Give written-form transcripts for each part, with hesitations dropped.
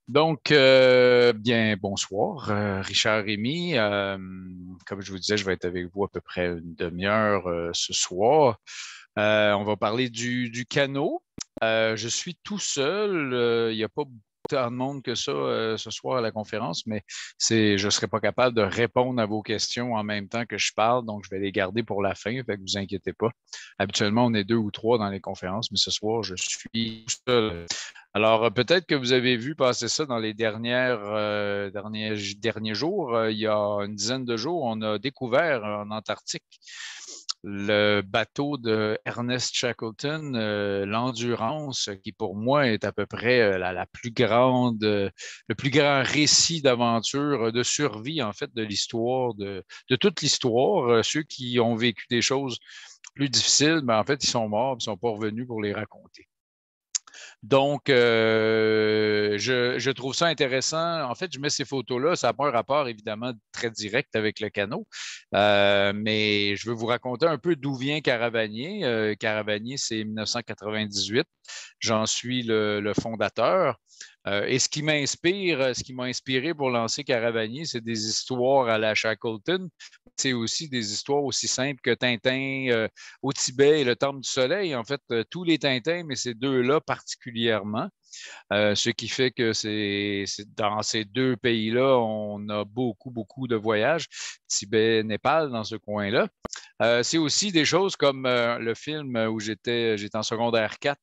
Bien, bonsoir, Richard Rémy. Comme je vous disais, je vais être avec vous à peu près une demi-heure ce soir. On va parler du canot. Je suis tout seul. Il n'y a pas tant de monde que ça ce soir à la conférence, mais je ne serai pas capable de répondre à vos questions en même temps que je parle, donc je vais les garder pour la fin, fait que vous inquiétez pas. Habituellement, on est deux ou trois dans les conférences, mais ce soir, je suis tout seul. Alors, peut-être que vous avez vu passer ça dans les derniers jours. Il y a une dizaine de jours, on a découvert en Antarctique le bateau de Ernest Shackleton, l'Endurance, qui pour moi est à peu près la plus grande, le plus grand récit d'aventure, de survie en fait de l'histoire, de toute l'histoire. Ceux qui ont vécu des choses plus difficiles, ben, en fait, ils sont morts, ils ne sont pas revenus pour les raconter. Donc, je trouve ça intéressant. En fait, je mets ces photos-là. Ça n'a pas un rapport, évidemment, très direct avec le canot. Mais je veux vous raconter un peu d'où vient Caravanier. Caravanier, c'est 1998. J'en suis le fondateur. Et ce qui m'a inspiré pour lancer Caravanier, c'est des histoires à la Shackleton. C'est aussi des histoires aussi simples que Tintin au Tibet et le Temple du Soleil. En fait, tous les Tintins, mais ces deux-là particulièrement. Ce qui fait que dans ces deux pays-là, on a beaucoup, beaucoup de voyages. Tibet, Népal, dans ce coin-là. C'est aussi des choses comme le film où j'étais en secondaire 4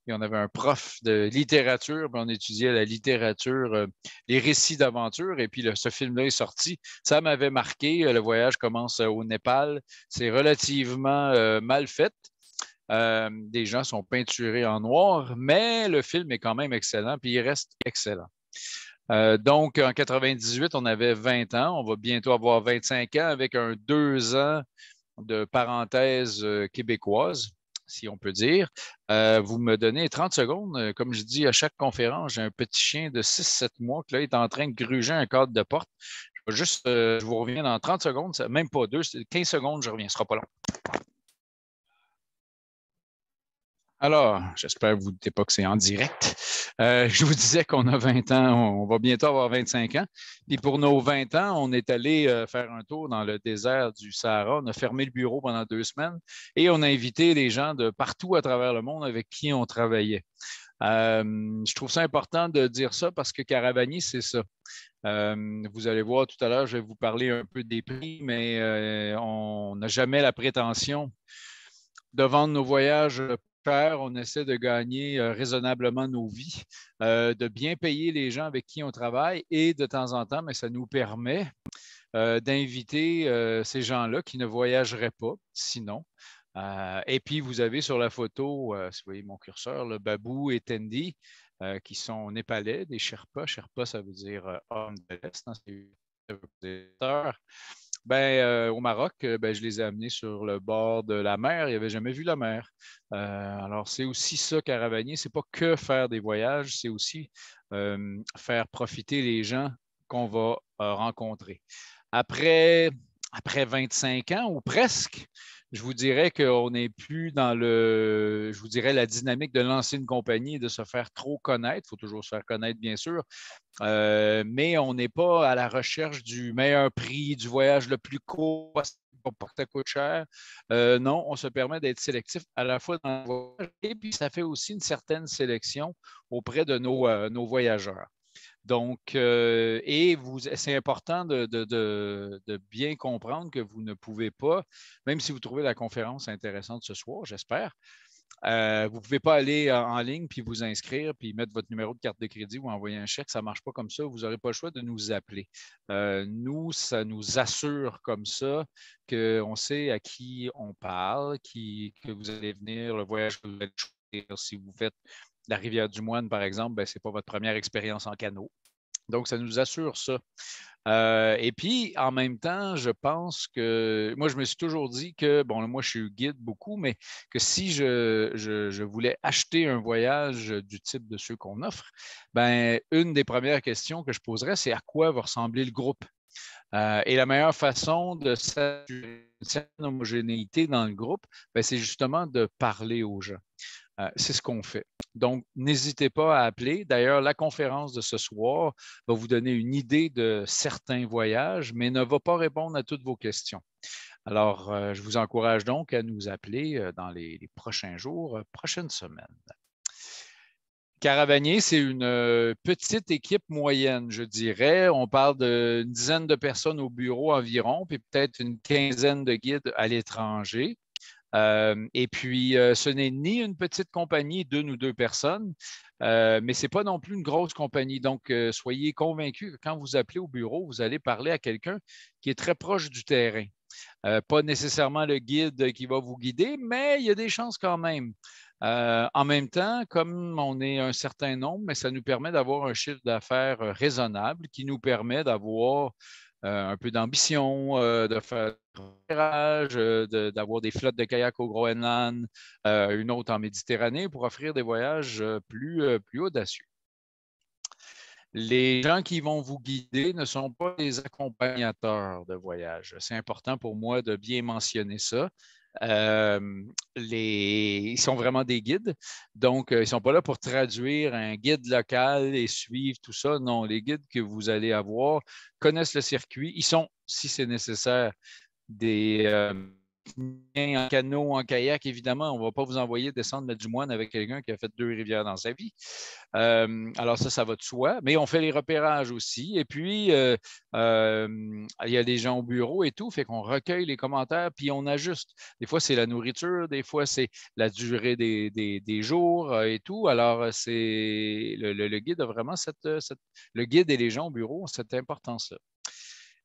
et on avait un prof de littérature, puis on étudiait la littérature, les récits d'aventure, et puis ce film-là est sorti. Ça m'avait marqué. Le voyage commence au Népal. C'est relativement mal fait. Des gens sont peinturés en noir, mais le film est quand même excellent, puis il reste excellent. Donc, en 98, on avait 20 ans. On va bientôt avoir 25 ans avec un 2 ans de parenthèse québécoise, si on peut dire. Vous me donnez 30 secondes. Comme je dis à chaque conférence, j'ai un petit chien de 6-7 mois qui là, est en train de gruger un cadre de porte. Je vous reviens dans 30 secondes, même pas 15 secondes, je reviens, ce sera pas long. Alors, j'espère que vous ne doutez pas que c'est en direct. Je vous disais qu'on a 20 ans, on va bientôt avoir 25 ans. Puis pour nos 20 ans, on est allé faire un tour dans le désert du Sahara. On a fermé le bureau pendant 2 semaines et on a invité les gens de partout à travers le monde avec qui on travaillait. Je trouve ça important de dire ça parce que Caravani, c'est ça. Vous allez voir tout à l'heure, je vais vous parler un peu des prix, mais on n'a jamais la prétention de vendre nos voyages cher. On essaie de gagner raisonnablement nos vies, de bien payer les gens avec qui on travaille et de temps en temps, mais ça nous permet d'inviter ces gens-là qui ne voyageraient pas sinon. Et puis, vous avez sur la photo, si vous voyez mon curseur, le Babou et Tendi, qui sont népalais, des Sherpas. Sherpa, ça veut dire homme de l'Est, hein, c'est au Maroc, je les ai amenés sur le bord de la mer. Ils n'avaient jamais vu la mer. Alors, c'est aussi ça, Caravanier. C'est pas que faire des voyages, c'est aussi faire profiter les gens qu'on va rencontrer. Après, après 25 ans ou presque, je vous dirais qu'on n'est plus dans je vous dirais, la dynamique de lancer une compagnie et de se faire trop connaître. Il faut toujours se faire connaître, bien sûr, mais on n'est pas à la recherche du meilleur prix, du voyage le plus court, pour pas que ça coûte cher. Non, on se permet d'être sélectif à la fois dans le voyage et puis ça fait aussi une certaine sélection auprès de nos voyageurs. Donc, c'est important de bien comprendre que vous ne pouvez pas, même si vous trouvez la conférence intéressante ce soir, j'espère, vous ne pouvez pas aller en ligne puis vous inscrire puis mettre votre numéro de carte de crédit ou envoyer un chèque. Ça ne marche pas comme ça. Vous n'aurez pas le choix de nous appeler. Nous, ça nous assure comme ça qu'on sait à qui on parle, que vous allez venir, le voyage que vous allez choisir. Si vous faites la rivière du Moine, par exemple, ce n'est pas votre première expérience en canot. Donc, ça nous assure ça. Et puis, en même temps, je pense que moi, je me suis toujours dit que, bon, moi, je suis guide beaucoup, mais que si je voulais acheter un voyage du type de ceux qu'on offre, une des premières questions que je poserais, c'est à quoi va ressembler le groupe? Et la meilleure façon de s'assurer une certaine homogénéité dans le groupe, c'est justement de parler aux gens. C'est ce qu'on fait. Donc, n'hésitez pas à appeler. D'ailleurs, la conférence de ce soir va vous donner une idée de certains voyages, mais ne va pas répondre à toutes vos questions. Alors, je vous encourage donc à nous appeler dans les prochains jours, prochaines semaines. Caravanier, c'est une petite équipe moyenne, je dirais. On parle d'une dizaine de personnes au bureau environ, puis peut-être une quinzaine de guides à l'étranger. Et puis, ce n'est ni une petite compagnie d'une ou deux personnes, mais ce n'est pas non plus une grosse compagnie. Donc, soyez convaincus que quand vous appelez au bureau, vous allez parler à quelqu'un qui est très proche du terrain. Pas nécessairement le guide qui va vous guider, mais il y a des chances quand même. En même temps, comme on est un certain nombre, mais ça nous permet d'avoir un chiffre d'affaires raisonnable qui nous permet d'avoir un peu d'ambition, de faire d'avoir des flottes de kayak au Groenland, une autre en Méditerranée pour offrir des voyages plus audacieux. Les gens qui vont vous guider ne sont pas des accompagnateurs de voyage. C'est important pour moi de bien mentionner ça. Ils sont vraiment des guides. Donc, ils ne sont pas là pour traduire un guide local et suivre tout ça. Non, les guides que vous allez avoir connaissent le circuit. Ils sont, si c'est nécessaire, des en canot, en kayak, évidemment, on ne va pas vous envoyer descendre le Dumoine avec quelqu'un qui a fait 2 rivières dans sa vie. Alors ça va de soi, mais on fait les repérages aussi. Et puis, il y a des gens au bureau et tout, fait qu'on recueille les commentaires, puis on ajuste. Des fois, c'est la nourriture, des fois, c'est la durée des jours et tout. Alors, c'est le guide a vraiment le guide et les gens au bureau ont cette importance-là.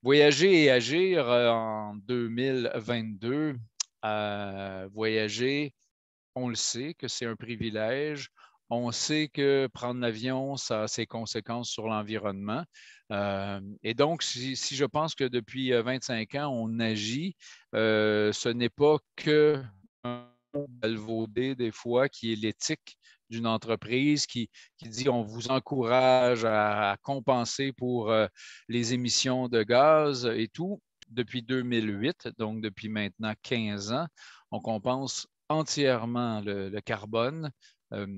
Voyager et agir en 2022. Voyager, on le sait que c'est un privilège. On sait que prendre l'avion, ça a ses conséquences sur l'environnement. Et donc, si je pense que depuis 25 ans, on agit, ce n'est pas que un galvaudé des fois qui est l'éthique d'une entreprise qui dit on vous encourage à compenser pour les émissions de gaz et tout. Depuis 2008, donc depuis maintenant 15 ans, on compense entièrement le carbone.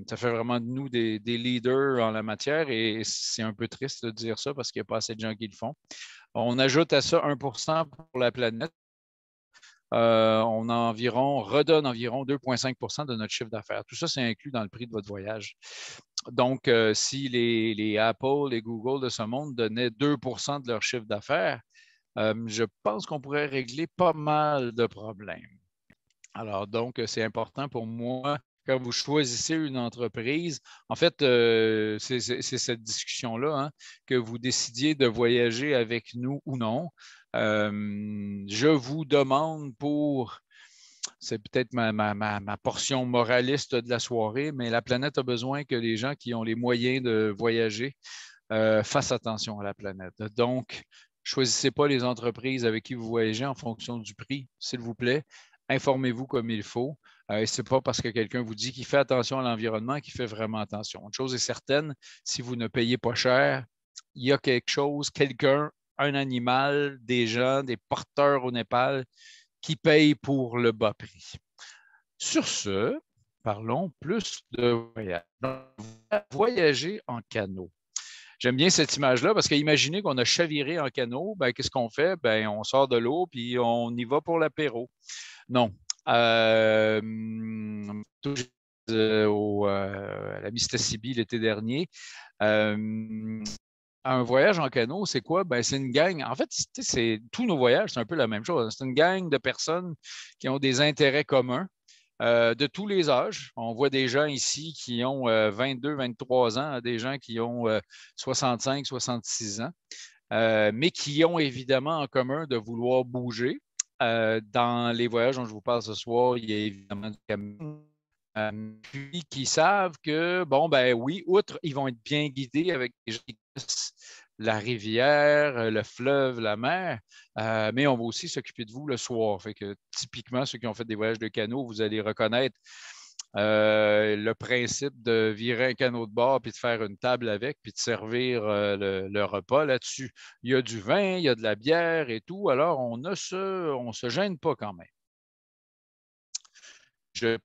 Ça fait vraiment de nous des leaders en la matière et c'est un peu triste de dire ça parce qu'il n'y a pas assez de gens qui le font. On ajoute à ça 1 pour la planète. On redonne environ 2,5 de notre chiffre d'affaires. Tout ça, c'est inclus dans le prix de votre voyage. Donc, si les Apple, les Google de ce monde donnaient 2 de leur chiffre d'affaires, je pense qu'on pourrait régler pas mal de problèmes. Alors, donc, c'est important pour moi quand vous choisissez une entreprise. En fait, c'est cette discussion-là, hein, que vous décidiez de voyager avec nous ou non. Je vous demande c'est peut-être ma portion moraliste de la soirée, mais la planète a besoin que les gens qui ont les moyens de voyager fassent attention à la planète. Donc, choisissez pas les entreprises avec qui vous voyagez en fonction du prix, s'il vous plaît. Informez-vous comme il faut. Et ce n'est pas parce que quelqu'un vous dit qu'il fait attention à l'environnement qu'il fait vraiment attention. Une chose est certaine, si vous ne payez pas cher, il y a quelque chose, quelqu'un, un animal, des gens, des porteurs au Népal qui payent pour le bas prix. Sur ce, parlons plus de voyage. Voyager en canot. J'aime bien cette image-là parce qu'imaginez qu'on a chaviré en canot, ben, qu'est-ce qu'on fait? Ben, on sort de l'eau puis on y va pour l'apéro. Non. À la Mistissibbi l'été dernier. Un voyage en canot, c'est quoi? Ben, c'est une gang. En fait, tous nos voyages, c'est un peu la même chose. C'est une gang de personnes qui ont des intérêts communs. De tous les âges. On voit des gens ici qui ont 22, 23 ans, des gens qui ont 65, 66 ans, mais qui ont évidemment en commun de vouloir bouger. Dans les voyages dont je vous parle ce soir, il y a évidemment du camion. Puis qui savent que, bon, ben oui, outre, ils vont être bien guidés avec des gens qui connaissent la rivière, le fleuve, la mer, mais on va aussi s'occuper de vous le soir. Fait que typiquement, ceux qui ont fait des voyages de canot, vous allez reconnaître le principe de virer un canot de bord puis de faire une table avec puis de servir le repas là-dessus. Il y a du vin, il y a de la bière et tout, alors on se gêne pas quand même. Je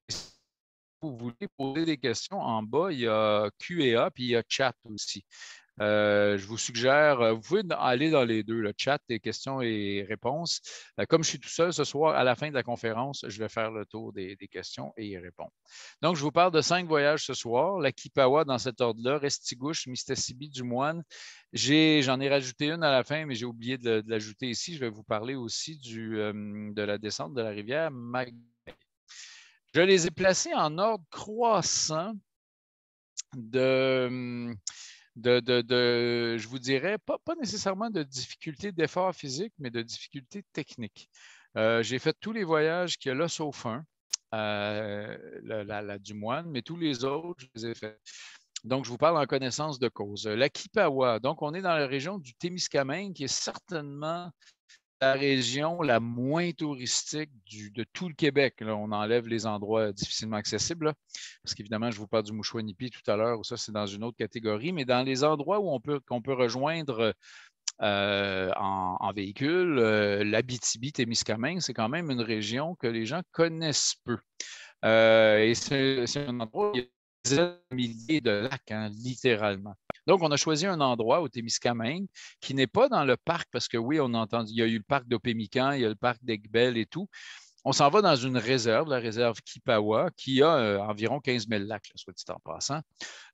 vous voulez poser des questions, en bas, il y a Q&A, puis il y a chat aussi. Je vous suggère, vous pouvez aller dans les deux, le chat et questions et réponses. Comme je suis tout seul ce soir, à la fin de la conférence, je vais faire le tour des questions et y répondre. Donc, je vous parle de 5 voyages ce soir. La Kipawa, dans cet ordre-là, Restigouche, Mistassini, Dumoine. J'en ai rajouté une à la fin, mais j'ai oublié de l'ajouter ici. Je vais vous parler aussi de la descente de la rivière Mag. Je les ai placés en ordre croissant je vous dirais, pas nécessairement de difficulté d'effort physique, mais de difficulté technique. J'ai fait tous les voyages qu'il y a là, sauf un, la Dumoine, mais tous les autres, je les ai faits. Donc, je vous parle en connaissance de cause. La Kipawa, donc on est dans la région du Témiscamingue, qui est certainement la région la moins touristique de tout le Québec. Là, on enlève les endroits difficilement accessibles, là, parce qu'évidemment, je vous parle du Mouchouanipi tout à l'heure, où ça, c'est dans une autre catégorie, mais dans les endroits où qu'on peut rejoindre en véhicule, l'Abitibi-Témiscamingue, c'est quand même une région que les gens connaissent peu. Et c'est un endroit où il y a des dizaines de milliers de lacs, hein, littéralement. Donc, on a choisi un endroit au Témiscamingue qui n'est pas dans le parc, parce que oui, on a entendu, il y a eu le parc d'Opémican, il y a le parc d'Aigbel et tout. On s'en va dans une réserve, la réserve Kipawa, qui a environ 15 000 lacs, là, soit dit en passant.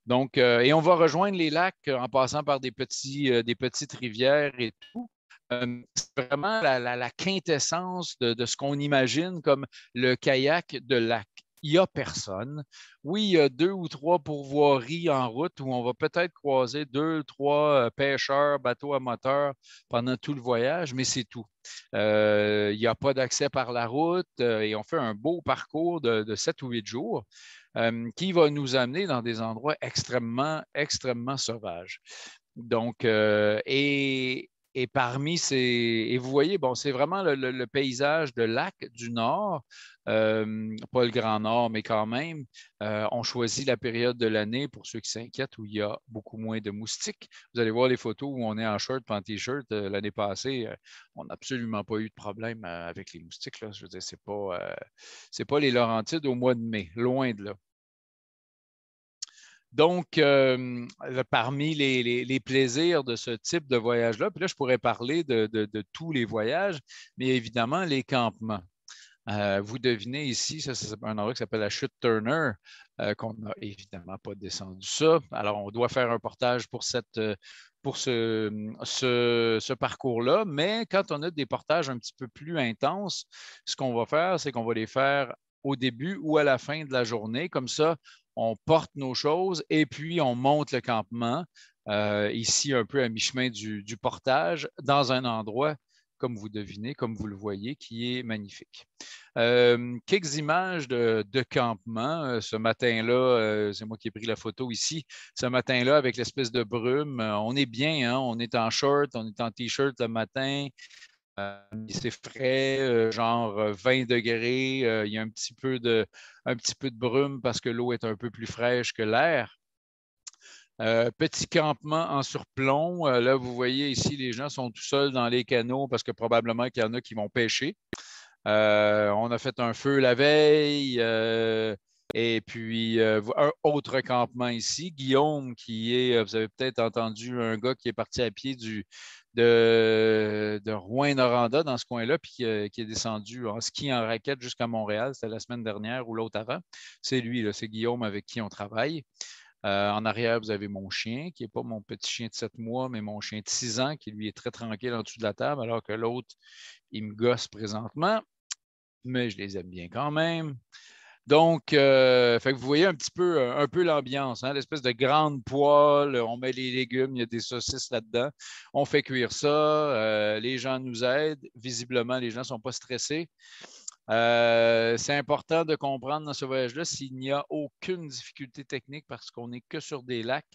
Donc, et on va rejoindre les lacs en passant par des petites rivières et tout. C'est vraiment la quintessence de ce qu'on imagine comme le kayak de lac. Il n'y a personne. Oui, il y a 2 ou 3 pourvoiries en route où on va peut-être croiser 2, 3 pêcheurs, bateaux à moteur pendant tout le voyage, mais c'est tout. Il n'y a pas d'accès par la route et on fait un beau parcours de 7 ou 8 jours qui va nous amener dans des endroits extrêmement, extrêmement sauvages. Donc, et parmi ces. Et vous voyez, bon, c'est vraiment le paysage de lac du Nord, pas le Grand Nord, mais quand même. On choisit la période de l'année pour ceux qui s'inquiètent où il y a beaucoup moins de moustiques. Vous allez voir les photos où on est en short, pas en t-shirt. L'année passée, on n'a absolument pas eu de problème avec les moustiques. Là. Je veux dire, c'est pas les Laurentides au mois de mai, loin de là. Donc, parmi les plaisirs de ce type de voyage-là, puis là, je pourrais parler de tous les voyages, mais évidemment, les campements. Vous devinez ici, ça, c'est un endroit qui s'appelle la Chute Turner, qu'on n'a évidemment pas descendu ça. Alors, on doit faire un portage pour ce parcours-là, mais quand on a des portages un petit peu plus intenses, ce qu'on va faire, c'est qu'on va les faire au début ou à la fin de la journée. Comme ça, on porte nos choses et puis on monte le campement, ici un peu à mi-chemin du portage, dans un endroit, comme vous devinez, comme vous le voyez, qui est magnifique. Quelques images de campement. Ce matin-là, c'est moi qui ai pris la photo ici. Ce matin-là, avec l'espèce de brume, on est bien, hein? On est en short, on est en t-shirt le matin. C'est frais, genre 20 degrés. Il y a un petit peu de brume parce que l'eau est un peu plus fraîche que l'air. Petit campement en surplomb. Là, vous voyez ici, les gens sont tout seuls dans les canaux parce que probablement qu'il y en a qui vont pêcher. On a fait un feu la veille. Et puis, un autre campement ici, Guillaume, vous avez peut-être entendu un gars qui est parti à pied de Rouyn-Noranda dans ce coin-là, puis qui est descendu en ski en raquette jusqu'à Montréal. C'était la semaine dernière ou l'autre avant. C'est lui, là, c'est Guillaume avec qui on travaille. En arrière, vous avez mon chien, qui n'est pas mon petit chien de 7 mois, mais mon chien de 6 ans, qui lui est très tranquille en dessous de la table, alors que l'autre, il me gosse présentement, mais je les aime bien quand même. Donc, fait que vous voyez un peu l'ambiance, hein, l'espèce de grande poêle, on met les légumes, il y a des saucisses là-dedans, on fait cuire ça, les gens nous aident, visiblement, les gens ne sont pas stressés. C'est important de comprendre dans ce voyage-là s'il n'y a aucune difficulté technique parce qu'on n'est que sur des lacs.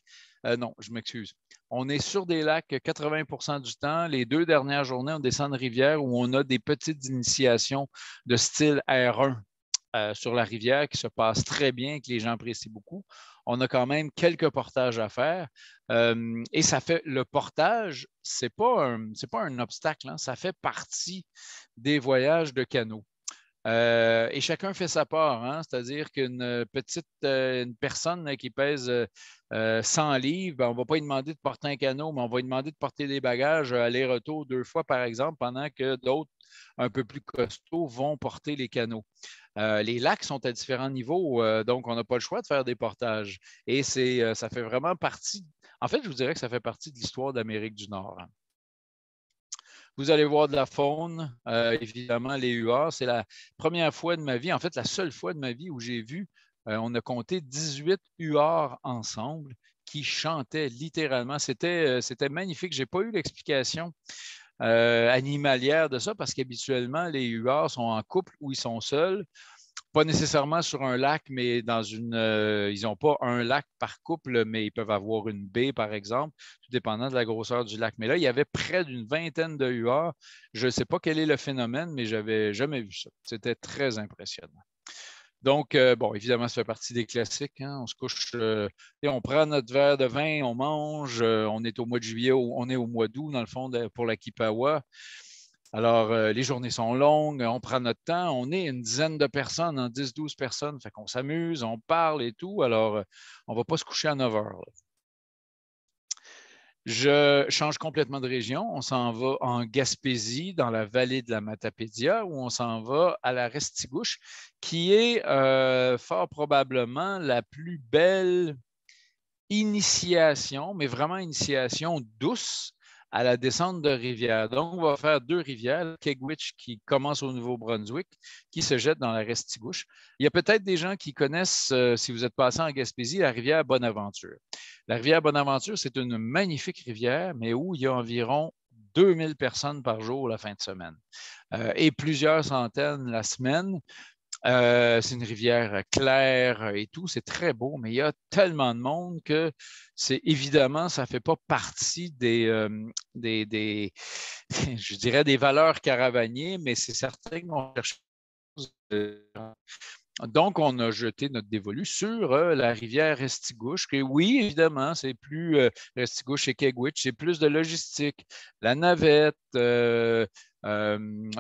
Non, je m'excuse. On est sur des lacs 80 % du temps. Les 2 dernières journées, on descend de rivière où on a des petites initiations de style R1 sur la rivière qui se passent très bien et que les gens apprécient beaucoup. On a quand même quelques portages à faire. Et ça fait le portage, c'est pas un obstacle, hein, ça fait partie des voyages de canot. Et chacun fait sa part, hein? C'est-à-dire qu'une petite une personne qui pèse 100 livres, ben, on ne va pas lui demander de porter un canot, mais on va lui demander de porter des bagages aller-retour 2 fois, par exemple, pendant que d'autres un peu plus costauds vont porter les canots. Les lacs sont à différents niveaux, donc on n'a pas le choix de faire des portages. Et ça fait vraiment partie, en fait, je vous dirais que ça fait partie de l'histoire d'Amérique du Nord, hein. Vous allez voir de la faune, évidemment, les huards. C'est la première fois de ma vie, en fait, la seule fois de ma vie où j'ai vu, on a compté 18 huards ensemble qui chantaient littéralement. C'était magnifique. Je n'ai pas eu l'explication animalière de ça parce qu'habituellement, les huards sont en couple ou ils sont seuls. Pas nécessairement sur un lac, mais ils n'ont pas un lac par couple, mais ils peuvent avoir une baie, par exemple, tout dépendant de la grosseur du lac. Mais là, il y avait près d'une vingtaine de huards. Je ne sais pas quel est le phénomène, mais je n'avais jamais vu ça. C'était très impressionnant. Donc, bon, évidemment, ça fait partie des classiques, hein. On se couche, on prend notre verre de vin, on mange, on est au mois de juillet, on est au mois d'août, dans le fond, pour la Kipawa. Alors, les journées sont longues, on prend notre temps, on est une dizaine de personnes, en 10-12 personnes, fait qu'on s'amuse, on parle et tout. Alors, on ne va pas se coucher à 9 heures, là. Je change complètement de région. On s'en va en Gaspésie, dans la vallée de la Matapédia, où on s'en va à la Restigouche, qui est fort probablement la plus belle initiation, mais vraiment initiation douce à la descente de rivière. Donc, on va faire 2 rivières, Kegwitch qui commence au Nouveau-Brunswick, qui se jette dans la Restigouche. Il y a peut-être des gens qui connaissent, si vous êtes passé en Gaspésie, la rivière Bonaventure. La rivière Bonaventure, c'est une magnifique rivière, mais où il y a environ 2000 personnes par jour la fin de semaine et plusieurs centaines la semaine. C'est une rivière claire et tout, c'est très beau, mais il y a tellement de monde que c'est évidemment, ça ne fait pas partie je dirais des valeurs caravaniers, mais c'est certain qu'on cherche. Donc, on a jeté notre dévolu sur la rivière Restigouche. Et oui, évidemment, c'est plus Restigouche et Kegwitch, c'est plus de logistique. La navette,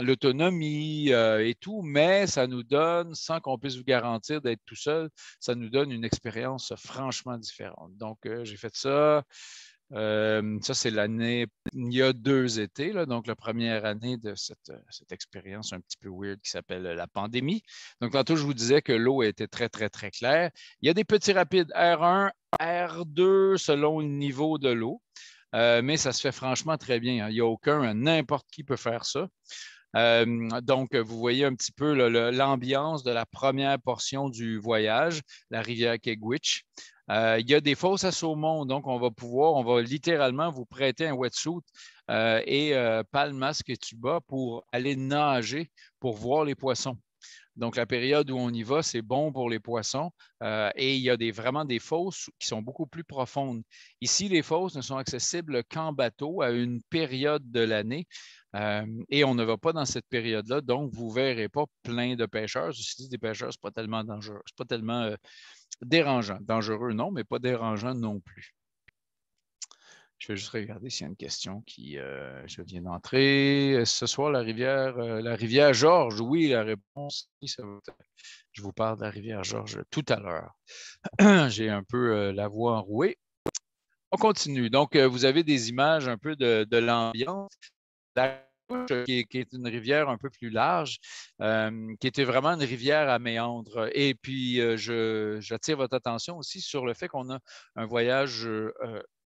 l'autonomie et tout, mais ça nous donne, sans qu'on puisse vous garantir d'être tout seul, ça nous donne une expérience franchement différente. Donc, j'ai fait ça. Ça, c'est l'année, il y a 2 étés, là, donc la première année de cette expérience un petit peu weird qui s'appelle la pandémie. Donc, tantôt, je vous disais que l'eau était très, très, très claire. Il y a des petits rapides R1, R2 selon le niveau de l'eau, mais ça se fait franchement très bien, hein. Il n'y a aucun, n'importe qui peut faire ça. Donc, vous voyez un petit peu l'ambiance de la première portion du voyage, la rivière Kegwitch. Il y a des fosses à saumon, donc on va littéralement vous prêter un wetsuit et pale, masque et tuba pour aller nager, pour voir les poissons. Donc, la période où on y va, c'est bon pour les poissons et il y a vraiment des fosses qui sont beaucoup plus profondes. Ici, les fosses ne sont accessibles qu'en bateau à une période de l'année et on ne va pas dans cette période-là, donc vous ne verrez pas plein de pêcheurs. Ceci dit, des pêcheurs, ce n'est pas tellement dangereux, ce n'est pas tellement dérangeant. Dangereux, non, mais pas dérangeant non plus. Je vais juste regarder s'il y a une question qui je viens d'entrer. Ce soir, la rivière Georges, oui, la réponse, je vous parle de la rivière Georges tout à l'heure. J'ai un peu la voix enrouée. On continue. Donc, vous avez des images un peu de l'ambiance. La Couche, qui est une rivière un peu plus large, qui était vraiment une rivière à méandres. Et puis, j'attire votre attention aussi sur le fait qu'on a un voyage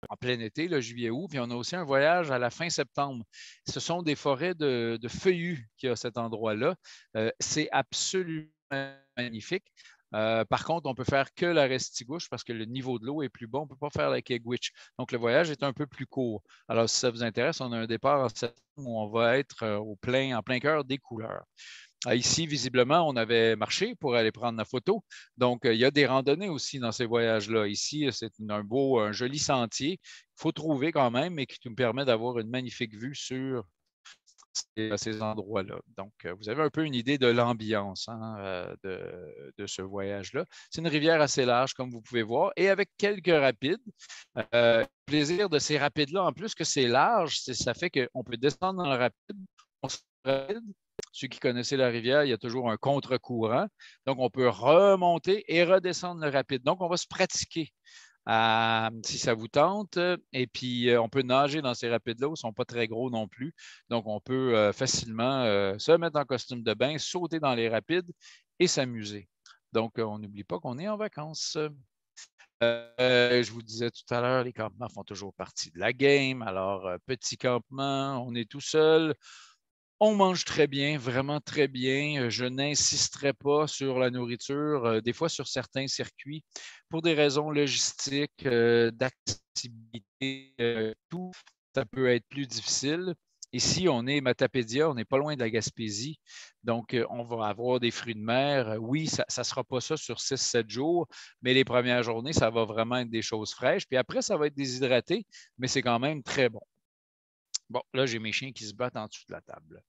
en plein été, le juillet-août, puis on a aussi un voyage à la fin septembre. Ce sont des forêts de feuillus qu'il y a à cet endroit-là. C'est absolument magnifique. Par contre, on peut faire que la Restigouche parce que le niveau de l'eau est plus bon. On ne peut pas faire la Kegwitch. Donc, le voyage est un peu plus court. Alors, si ça vous intéresse, on a un départ en septembre où on va être en plein cœur des couleurs. Ici, visiblement, on avait marché pour aller prendre la photo. Donc, il y a des randonnées aussi dans ces voyages-là. Ici, c'est un joli sentier qu'il faut trouver quand même, mais qui nous permet d'avoir une magnifique vue sur ces endroits-là. Donc, vous avez un peu une idée de l'ambiance de ce voyage-là. C'est une rivière assez large, comme vous pouvez voir, et avec quelques rapides. Le plaisir de ces rapides-là, en plus que c'est large, ça fait qu'on peut descendre dans le rapide, on se rapide, Ceux qui connaissaient la rivière, il y a toujours un contre-courant. Donc, on peut remonter et redescendre le rapide. Donc, on va se pratiquer si ça vous tente. Et puis, on peut nager dans ces rapides-là. Ils ne sont pas très gros non plus. Donc, on peut facilement se mettre en costume de bain, sauter dans les rapides et s'amuser. Donc, on n'oublie pas qu'on est en vacances. Je vous disais tout à l'heure, les campements font toujours partie de la game. Alors, petit campement, on est tout seul. On mange très bien, vraiment très bien. Je n'insisterai pas sur la nourriture, des fois sur certains circuits, pour des raisons logistiques, d'accessibilité, tout, ça peut être plus difficile. Ici, on est Matapédia, on n'est pas loin de la Gaspésie. Donc, on va avoir des fruits de mer. Oui, ça ne sera pas ça sur 6-7 jours, mais les premières journées, ça va vraiment être des choses fraîches. Puis après, ça va être déshydraté, mais c'est quand même très bon. Bon, là, j'ai mes chiens qui se battent en dessous de la table.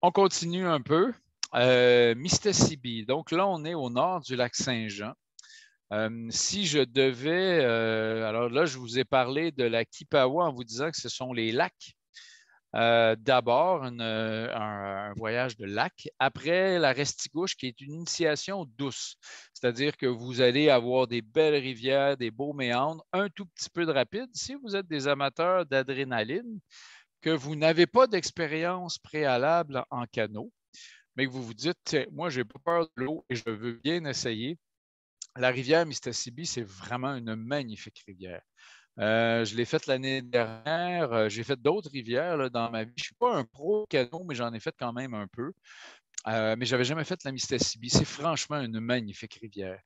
On continue un peu. Mistassini. Donc là, on est au nord du lac Saint-Jean. Si je devais, alors là, je vous ai parlé de la Kipawa en vous disant que ce sont les lacs. D'abord, un voyage de lac. Après, la Restigouche, qui est une initiation douce. C'est-à-dire que vous allez avoir des belles rivières, des beaux méandres, un tout petit peu de rapide. Si vous êtes des amateurs d'adrénaline, que vous n'avez pas d'expérience préalable en canot, mais que vous vous dites, moi, je n'ai pas peur de l'eau et je veux bien essayer. La rivière Mistassini, c'est vraiment une magnifique rivière. Je l'ai faite l'année dernière. J'ai fait d'autres rivières là, dans ma vie. Je ne suis pas un pro canot, mais j'en ai fait quand même un peu. Mais je n'avais jamais fait la Mistassini. C'est franchement une magnifique rivière.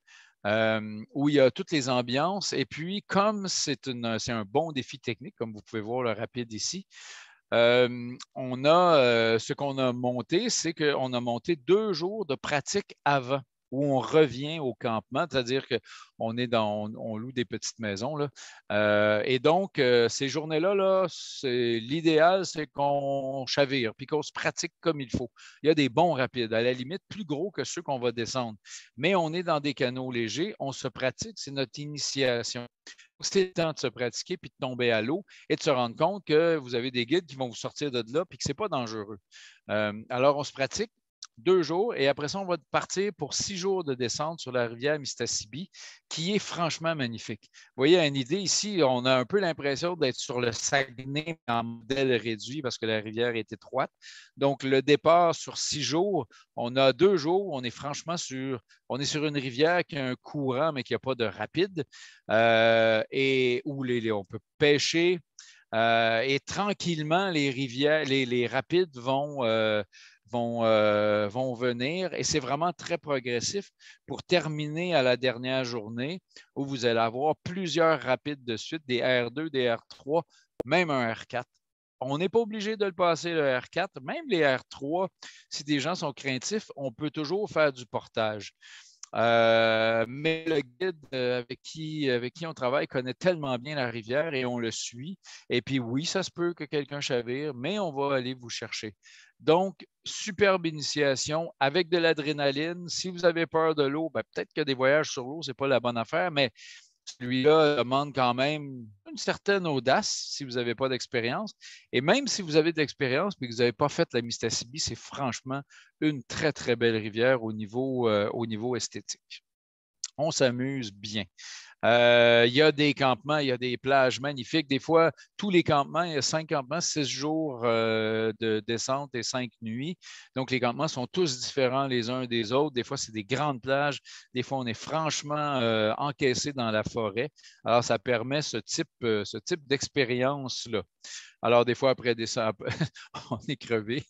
Où il y a toutes les ambiances. Et puis, comme c'est un bon défi technique, comme vous pouvez voir le rapide ici, ce qu'on a monté, c'est qu'on a monté 2 jours de pratique avant, où on revient au campement, c'est-à-dire qu'on on loue des petites maisons. Là. Et donc, ces journées-là, là, l'idéal, c'est qu'on chavire, puis qu'on se pratique comme il faut. Il y a des bons rapides, à la limite, plus gros que ceux qu'on va descendre. Mais on est dans des canaux légers, on se pratique, c'est notre initiation. C'est le temps de se pratiquer puis de tomber à l'eau et de se rendre compte que vous avez des guides qui vont vous sortir de là puis que ce n'est pas dangereux. Alors, on se pratique 2 jours et après ça, on va partir pour 6 jours de descente sur la rivière Mistassini, qui est franchement magnifique. Vous voyez, une idée ici, on a un peu l'impression d'être sur le Saguenay en modèle réduit parce que la rivière est étroite. Donc, le départ sur 6 jours, on a 2 jours, on est franchement on est sur une rivière qui a un courant, mais qui n'a pas de rapide, et où on peut pêcher. Et tranquillement, les rivières, les rapides vont venir et c'est vraiment très progressif pour terminer à la dernière journée où vous allez avoir plusieurs rapides de suite, des R2, des R3, même un R4. On n'est pas obligé de le passer le R4, même les R3, si des gens sont craintifs, on peut toujours faire du portage. Mais le guide avec qui on travaille connaît tellement bien la rivière et on le suit. Et puis oui, ça se peut que quelqu'un chavire, mais on va aller vous chercher. Donc, superbe initiation avec de l'adrénaline. Si vous avez peur de l'eau, peut-être que des voyages sur l'eau, ce n'est pas la bonne affaire, mais celui-là demande quand même une certaine audace si vous n'avez pas d'expérience. Et même si vous avez de l'expérience et que vous n'avez pas fait la Mistassini, c'est franchement une très, très belle rivière au niveau esthétique. On s'amuse bien. Il y a des campements, il y a des plages magnifiques. Des fois, tous les campements, il y a 5 campements, 6 jours de descente et 5 nuits. Donc, les campements sont tous différents les uns des autres. Des fois, c'est des grandes plages. Des fois, on est franchement encaissé dans la forêt. Alors, ça permet ce type d'expérience-là. Alors, des fois, après on est crevé.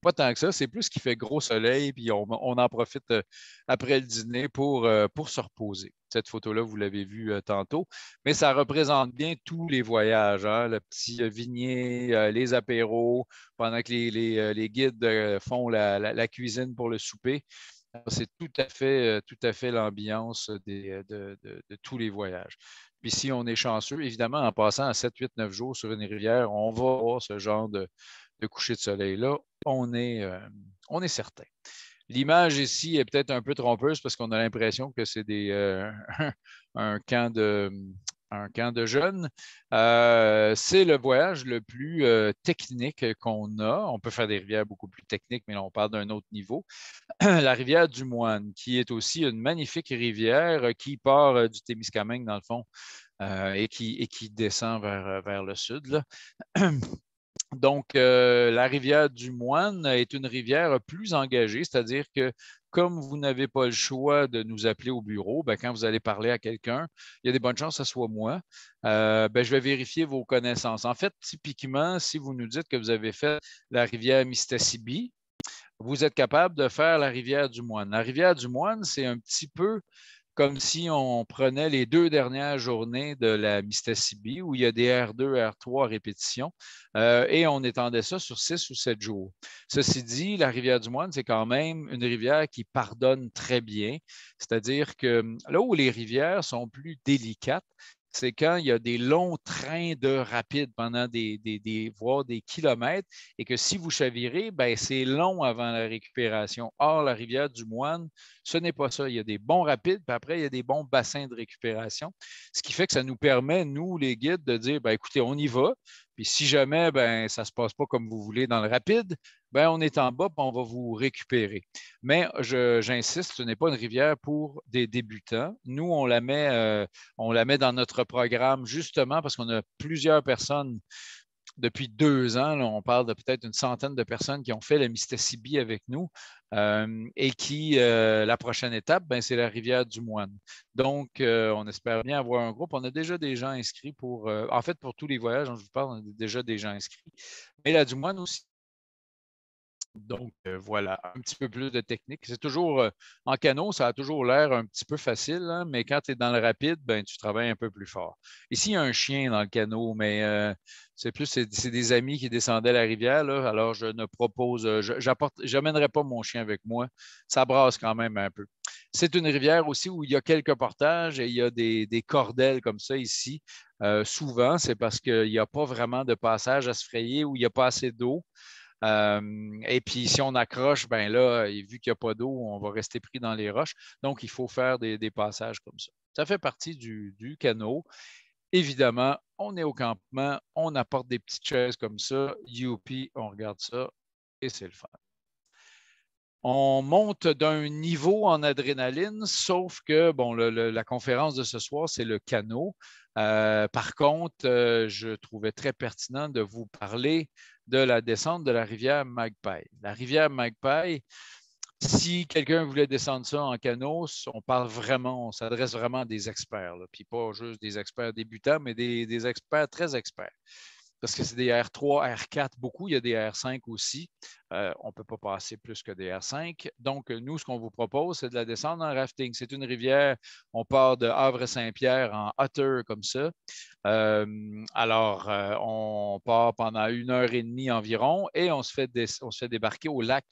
Pas tant que ça, c'est plus qu'il fait gros soleil, puis on en profite après le dîner pour se reposer. Cette photo-là, vous l'avez vue tantôt, mais ça représente bien tous les voyages, hein? Le petit vignier, les apéros, pendant que les guides font la cuisine pour le souper. C'est tout à fait l'ambiance de tous les voyages. Puis si on est chanceux, évidemment, en passant à 7, 8, 9 jours sur une rivière, on va avoir ce genre de coucher de soleil-là. On est certain. L'image ici est peut-être un peu trompeuse parce qu'on a l'impression que c'est un camp un camp de jeunes. C'est le voyage le plus technique qu'on a. On peut faire des rivières beaucoup plus techniques, mais là, on parle d'un autre niveau. La rivière du Moine, qui est aussi une magnifique rivière qui part du Témiscamingue, dans le fond, et qui descend vers le sud, là. Donc, la rivière du Moine est une rivière plus engagée, c'est-à-dire que comme vous n'avez pas le choix de nous appeler au bureau, ben, quand vous allez parler à quelqu'un, il y a des bonnes chances que ce soit moi. Ben, je vais vérifier vos connaissances. En fait, typiquement, si vous nous dites que vous avez fait la rivière Mistassini, vous êtes capable de faire la rivière du Moine. La rivière du Moine, c'est un petit peu comme si on prenait les 2 dernières journées de la Mistassini, où il y a des R2, R3 répétitions, et on étendait ça sur 6 ou 7 jours. Ceci dit, la rivière du Moine, c'est quand même une rivière qui pardonne très bien, c'est-à-dire que là où les rivières sont plus délicates, c'est quand il y a des longs trains de rapide pendant voire des kilomètres, et que si vous chavirez, ben, c'est long avant la récupération. Or, la rivière du Moine, ce n'est pas ça. Il y a des bons rapides, puis après, il y a des bons bassins de récupération, ce qui fait que ça nous permet, nous, les guides, de dire, ben, écoutez, on y va, puis si jamais ben, ça ne se passe pas comme vous voulez dans le rapide, ben, on est en bas, puis on va vous récupérer. Mais j'insiste, ce n'est pas une rivière pour des débutants. Nous, on la met dans notre programme justement parce qu'on a plusieurs personnes depuis 2 ans. Là, on parle de peut-être une centaine de personnes qui ont fait la Mistassini avec nous et qui, la prochaine étape, ben, c'est la rivière du Moine. Donc, on espère bien avoir un groupe. On a déjà des gens inscrits en fait, pour tous les voyages dont je vous parle, on a déjà des gens inscrits. Mais la du Moine aussi. Donc, voilà, un petit peu plus de technique. C'est toujours, en canot, ça a toujours l'air un petit peu facile, hein, mais quand tu es dans le rapide, ben, tu travailles un peu plus fort. Ici, il y a un chien dans le canot, mais c'est des amis qui descendaient la rivière, là, alors je ne propose, j'amènerai pas mon chien avec moi. Ça brasse quand même un peu. C'est une rivière aussi où il y a quelques portages et il y a des cordelles comme ça ici. Souvent, c'est parce qu'il n'y a pas vraiment de passage à se frayer ou il n'y a pas assez d'eau. Et puis, si on accroche, ben là, vu qu'il n'y a pas d'eau, on va rester pris dans les roches. Donc, il faut faire des passages comme ça. Ça fait partie du canot. Évidemment, on est au campement, on apporte des petites chaises comme ça. Youpi, on regarde ça et c'est le fun. On monte d'un niveau en adrénaline, sauf que, bon, la conférence de ce soir, c'est le canot. Par contre, je trouvais très pertinent de vous parler de la descente de la rivière Magpie. La rivière Magpie, si quelqu'un voulait descendre ça en canot, on s'adresse vraiment à des experts, là, puis pas juste des experts débutants, mais des experts très experts. Parce que c'est des R3, R4 beaucoup, il y a des R5 aussi. On ne peut pas passer plus que des R5. Donc, nous, ce qu'on vous propose, c'est de la descendre en rafting. C'est une rivière, on part de Havre-Saint-Pierre en hauteur comme ça. Alors, on part pendant 1 heure et demie environ et on se fait débarquer au lac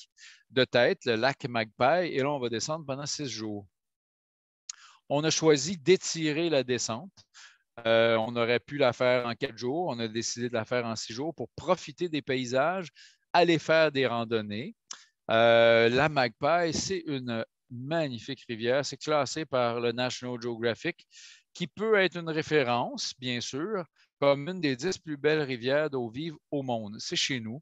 de tête, le lac Magpie, et là, on va descendre pendant 6 jours. On a choisi d'étirer la descente. On aurait pu la faire en 4 jours. On a décidé de la faire en 6 jours pour profiter des paysages, aller faire des randonnées. La Magpie, c'est une magnifique rivière. C'est classé par le National Geographic, qui peut être une référence, bien sûr, comme une des 10 plus belles rivières d'eau vive au monde. C'est chez nous.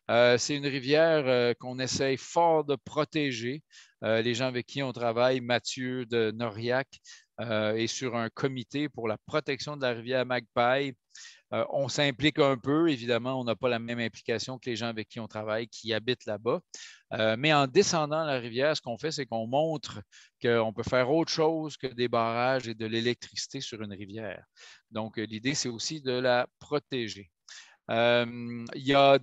C'est une rivière qu'on essaye fort de protéger. Les gens avec qui on travaille, Mathieu de Noriac, est sur un comité pour la protection de la rivière Magpie. On s'implique un peu, évidemment, on n'a pas la même implication que les gens avec qui on travaille, qui habitent là-bas. Mais en descendant la rivière, ce qu'on fait, c'est qu'on montre qu'on peut faire autre chose que des barrages et de l'électricité sur une rivière. Donc, l'idée, c'est aussi de la protéger. Il y a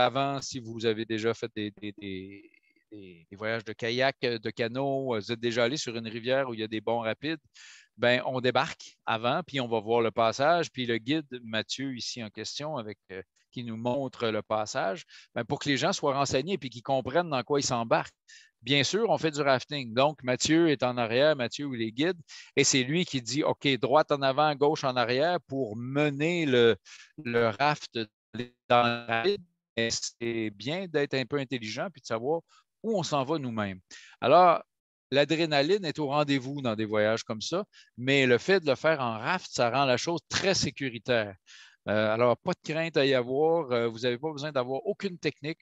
avant, si vous avez déjà fait des voyages de kayak, de canot, vous êtes déjà allé sur une rivière où il y a des bons rapides, ben, on débarque avant, puis on va voir le passage, puis le guide Mathieu, ici en question, qui nous montre le passage, ben, pour que les gens soient renseignés et qu'ils comprennent dans quoi ils s'embarquent. Bien sûr, on fait du rafting. Donc, Mathieu est en arrière, Mathieu il est guide, et c'est lui qui dit OK, droite en avant, gauche en arrière pour mener le raft dans le rapide. C'est bien d'être un peu intelligent puis de savoir où on s'en va nous-mêmes. Alors, l'adrénaline est au rendez-vous dans des voyages comme ça, mais le fait de le faire en raft, ça rend la chose très sécuritaire. Alors, pas de crainte à y avoir. Vous n'avez pas besoin d'avoir aucune technique.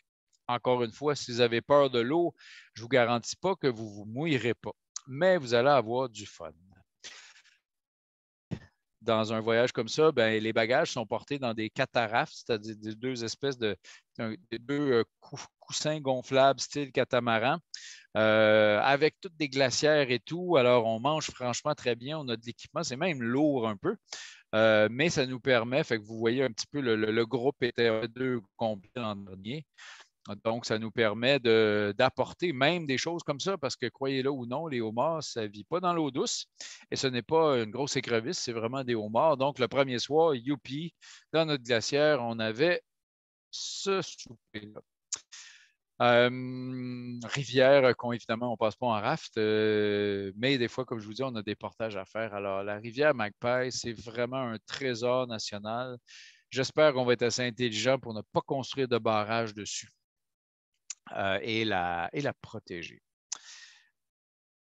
Encore une fois, si vous avez peur de l'eau, je ne vous garantis pas que vous ne vous mouillerez pas, mais vous allez avoir du fun. Dans un voyage comme ça, ben, les bagages sont portés dans des catarafes, c'est-à-dire des deux espèces de deux coussins gonflables style catamaran, avec toutes des glacières et tout. Alors, on mange franchement très bien. On a de l'équipement. C'est même lourd un peu. Mais ça nous permet, fait que vous voyez un petit peu, le groupe était deux complets l'an dernier. Donc, ça nous permet d'apporter même des choses comme ça, parce que croyez-le ou non, les homards, ça ne vit pas dans l'eau douce et ce n'est pas une grosse écrevisse, c'est vraiment des homards. Donc, le premier soir, youpi, dans notre glacière, on avait ce souper-là. Rivière, évidemment, on ne passe pas en raft, mais des fois, comme je vous dis, on a des portages à faire. Alors, la rivière Magpie, c'est vraiment un trésor national. J'espère qu'on va être assez intelligent pour ne pas construire de barrage dessus et la protéger.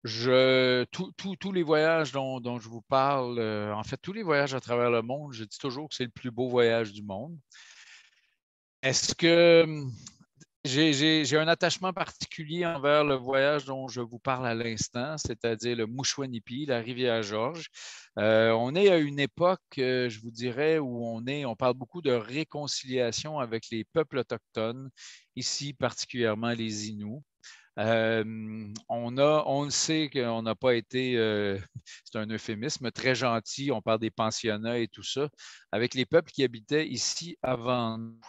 Tous les voyages dont je vous parle, en fait, tous les voyages à travers le monde, je dis toujours que c'est le plus beau voyage du monde. Est-ce que j'ai un attachement particulier envers le voyage dont je vous parle à l'instant, c'est-à-dire le Mouchouanipi, la rivière Georges. On est à une époque, je vous dirais, où on parle beaucoup de réconciliation avec les peuples autochtones, ici particulièrement les Inuits. On le sait qu'on n'a pas été, c'est un euphémisme, très gentil, on parle des pensionnats et tout ça, avec les peuples qui habitaient ici avant nous.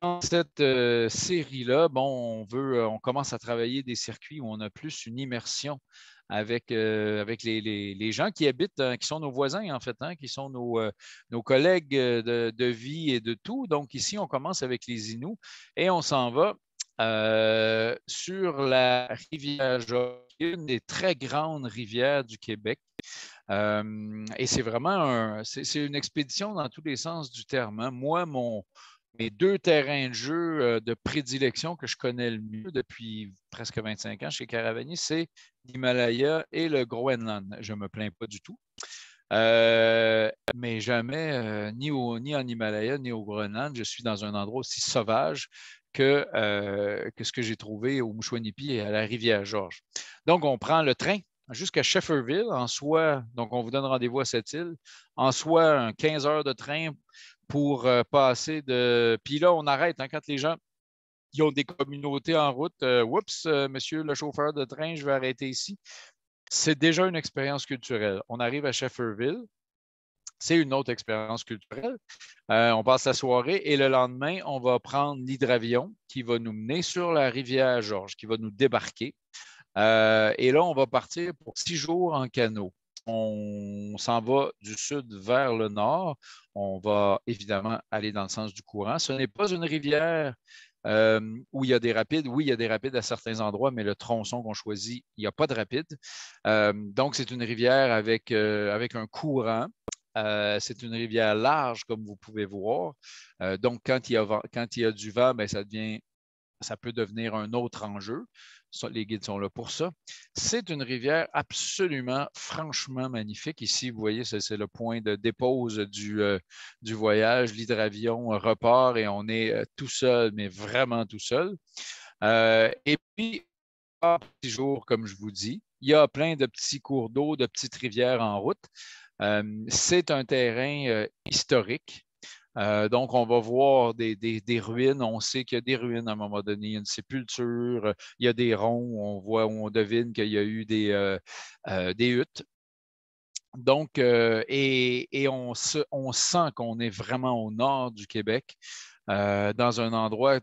Dans cette série-là, bon, on commence à travailler des circuits où on a plus une immersion avec les gens qui habitent, qui sont nos voisins, en fait, qui sont nos collègues de vie et de tout. Donc, ici, on commence avec les Inuits et on s'en va sur la rivière Georges, une des très grandes rivières du Québec. Et c'est vraiment c'est une expédition dans tous les sens du terme. Moi, mes deux terrains de jeu de prédilection que je connais le mieux depuis presque 25 ans chez Caravani, c'est l'Himalaya et le Groenland. Je ne me plains pas du tout. Mais jamais, ni en Himalaya, ni au Groenland, je suis dans un endroit aussi sauvage que ce que j'ai trouvé au Mouchouanipi et à la rivière Georges. Donc, on prend le train jusqu'à Shefferville, en soi, donc on vous donne rendez-vous à cette île, en soi, 15 heures de train pour passer de. Puis là, on arrête quand les gens qui ont des communautés en route. Oups, monsieur le chauffeur de train, je vais arrêter ici. C'est déjà une expérience culturelle. On arrive à Shefferville. C'est une autre expérience culturelle. On passe la soirée et le lendemain, on va prendre l'hydravion qui va nous mener sur la rivière Georges, qui va nous débarquer. Et là, on va partir pour 6 jours en canot. On s'en va du sud vers le nord. On va évidemment aller dans le sens du courant. Ce n'est pas une rivière où il y a des rapides. Oui, il y a des rapides à certains endroits, mais le tronçon qu'on choisit, il n'y a pas de rapide. Donc, c'est une rivière avec un courant. C'est une rivière large, comme vous pouvez voir. Donc, quand il y a du vent, bien, ça peut devenir un autre enjeu. Les guides sont là pour ça. C'est une rivière absolument, franchement magnifique. Ici, vous voyez, c'est le point de dépose du voyage. L'hydravion repart et on est tout seul, mais vraiment tout seul. Et puis, petit jour, comme je vous dis, il y a plein de petits cours d'eau, de petites rivières en route. C'est un terrain historique. Donc, on va voir des ruines. On sait qu'il y a des ruines à un moment donné. Il y a une sépulture. Il y a des ronds. On devine qu'il y a eu des huttes. Donc, et on sent qu'on est vraiment au nord du Québec, dans un endroit.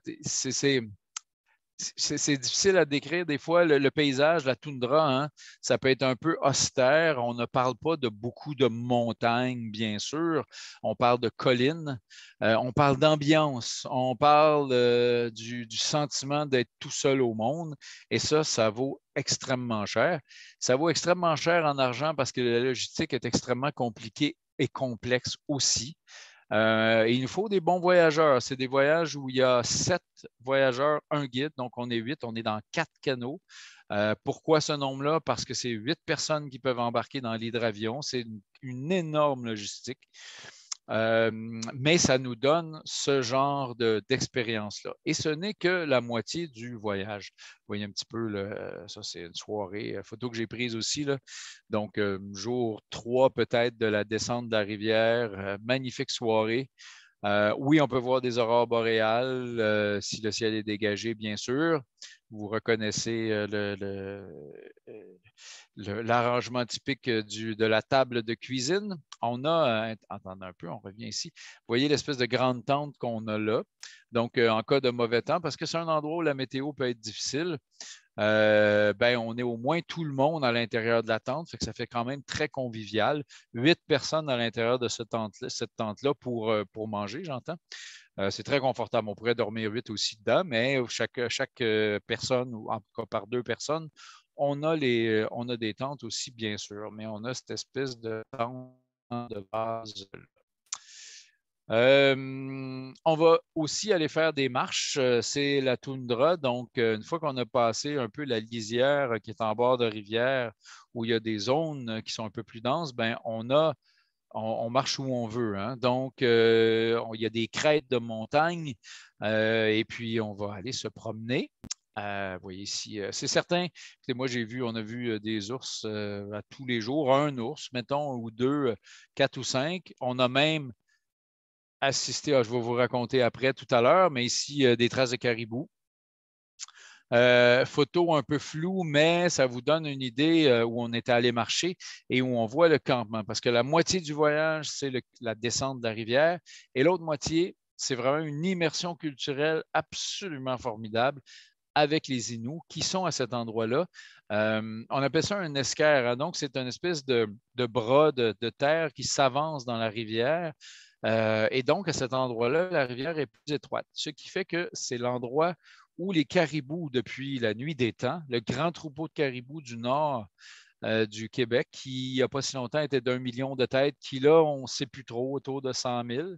C'est difficile à décrire des fois. Le paysage, la toundra, ça peut être un peu austère. On ne parle pas de beaucoup de montagnes, bien sûr. On parle de collines. On parle d'ambiance. On parle du sentiment d'être tout seul au monde. Et ça vaut extrêmement cher. Ça vaut extrêmement cher en argent parce que la logistique est extrêmement compliquée et complexe aussi. Il nous faut des bons voyageurs. C'est des voyages où il y a 7 voyageurs, un guide, donc on est 8, on est dans 4 canaux. Pourquoi ce nombre-là? Parce que c'est 8 personnes qui peuvent embarquer dans l'hydravion. C'est une énorme logistique. Mais ça nous donne ce genre d'expérience-là. Et ce n'est que la moitié du voyage. Vous voyez un petit peu, ça c'est une soirée, photo que j'ai prise aussi. Là. Donc, jour 3 peut-être de la descente de la rivière, magnifique soirée. Oui, on peut voir des aurores boréales si le ciel est dégagé, bien sûr. Vous reconnaissez l'arrangement typique de la table de cuisine. On a, attendez un peu, on revient ici. Vous voyez l'espèce de grande tente qu'on a là. Donc, en cas de mauvais temps, parce que c'est un endroit où la météo peut être difficile, on est au moins tout le monde à l'intérieur de la tente, fait que ça fait quand même très convivial. 8 personnes à l'intérieur de cette tente-là pour manger, j'entends. C'est très confortable. On pourrait dormir 8 aussi dedans, mais chaque personne, ou en tout cas par 2 personnes, on a des tentes aussi, bien sûr, mais on a cette espèce de tente de base. On va aussi aller faire des marches. C'est la toundra. Donc, une fois qu'on a passé un peu la lisière qui est en bord de rivière, où il y a des zones qui sont un peu plus denses, on marche où on veut. Hein. Donc, il y a des crêtes de montagne et puis on va aller se promener. Vous voyez ici, c'est certain. Moi, on a vu des ours à tous les jours, un ours, mettons, ou deux, 4 ou 5. On a même assisté, je vais vous raconter après tout à l'heure, mais ici, des traces de caribou. Photo un peu floue, mais ça vous donne une idée où on est allé marcher et où on voit le campement. Parce que la moitié du voyage, c'est la descente de la rivière et l'autre moitié, c'est vraiment une immersion culturelle absolument formidable avec les Inuits qui sont à cet endroit-là. On appelle ça un esquerre. Hein? Donc, c'est une espèce de bras de terre qui s'avance dans la rivière. Et donc, à cet endroit-là, la rivière est plus étroite, ce qui fait que c'est l'endroit où les caribous, depuis la nuit des temps, le grand troupeau de caribous du nord du Québec, qui, il n'y a pas si longtemps, était d'1 million de têtes, qui là, on ne sait plus trop, autour de 100 000.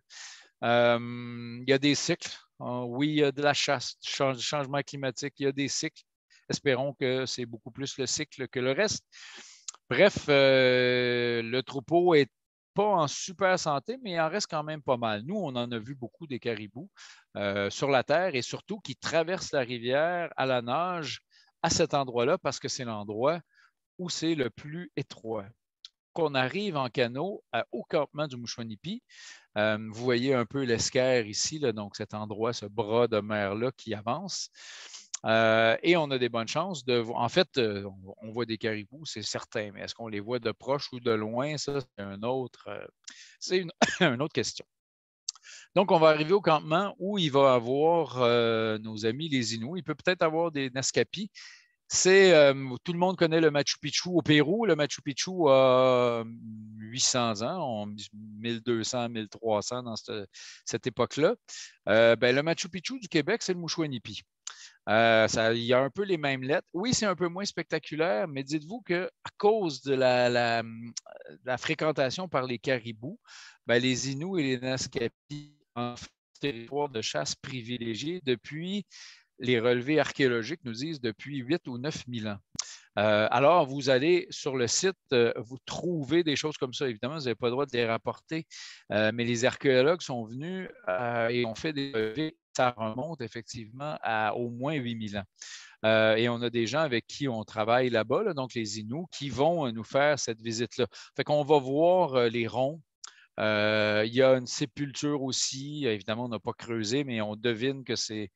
Il y a des cycles. Oui, il y a de la chasse, du changement climatique, il y a des cycles. Espérons que c'est beaucoup plus le cycle que le reste. Bref, le troupeau est pas en super santé, mais il en reste quand même pas mal. Nous, on en a vu beaucoup des caribous sur la terre et surtout qui traversent la rivière à la nage à cet endroit-là parce que c'est l'endroit où c'est le plus étroit. Qu'on arrive en canot au campement du Mouchouanipi. Vous voyez un peu l'esquerre ici, là, donc cet endroit, ce bras de mer-là qui avance. Et on a des bonnes chances de voir. En fait, on voit des caribous, c'est certain, mais est-ce qu'on les voit de proche ou de loin? Ça, c'est une autre question. Donc, on va arriver au campement où il va y avoir nos amis les Inuits. Il peut peut-être avoir des Naskapis. Tout le monde connaît le Machu Picchu au Pérou. Le Machu Picchu a 800 ans, 1200, 1300 dans cette époque-là. Le Machu Picchu du Québec, c'est le Mouchouanipi. Il y a un peu les mêmes lettres. Oui, c'est un peu moins spectaculaire, mais dites-vous qu'à cause de la fréquentation par les caribous, les Inuits et les Naskapis ont un territoire de chasse privilégié depuis les relevés archéologiques nous disent depuis 8 ou 9 000 ans. Alors, vous allez sur le site, vous trouvez des choses comme ça. Évidemment, vous n'avez pas le droit de les rapporter, mais les archéologues sont venus et ont fait des relevés. Ça remonte effectivement à au moins 8 000 ans. Et on a des gens avec qui on travaille là-bas, là, donc les Inuits, qui vont nous faire cette visite-là. Fait qu'on va voir les ronds. Il y a une sépulture aussi. Évidemment, on n'a pas creusé, mais on devine qu'il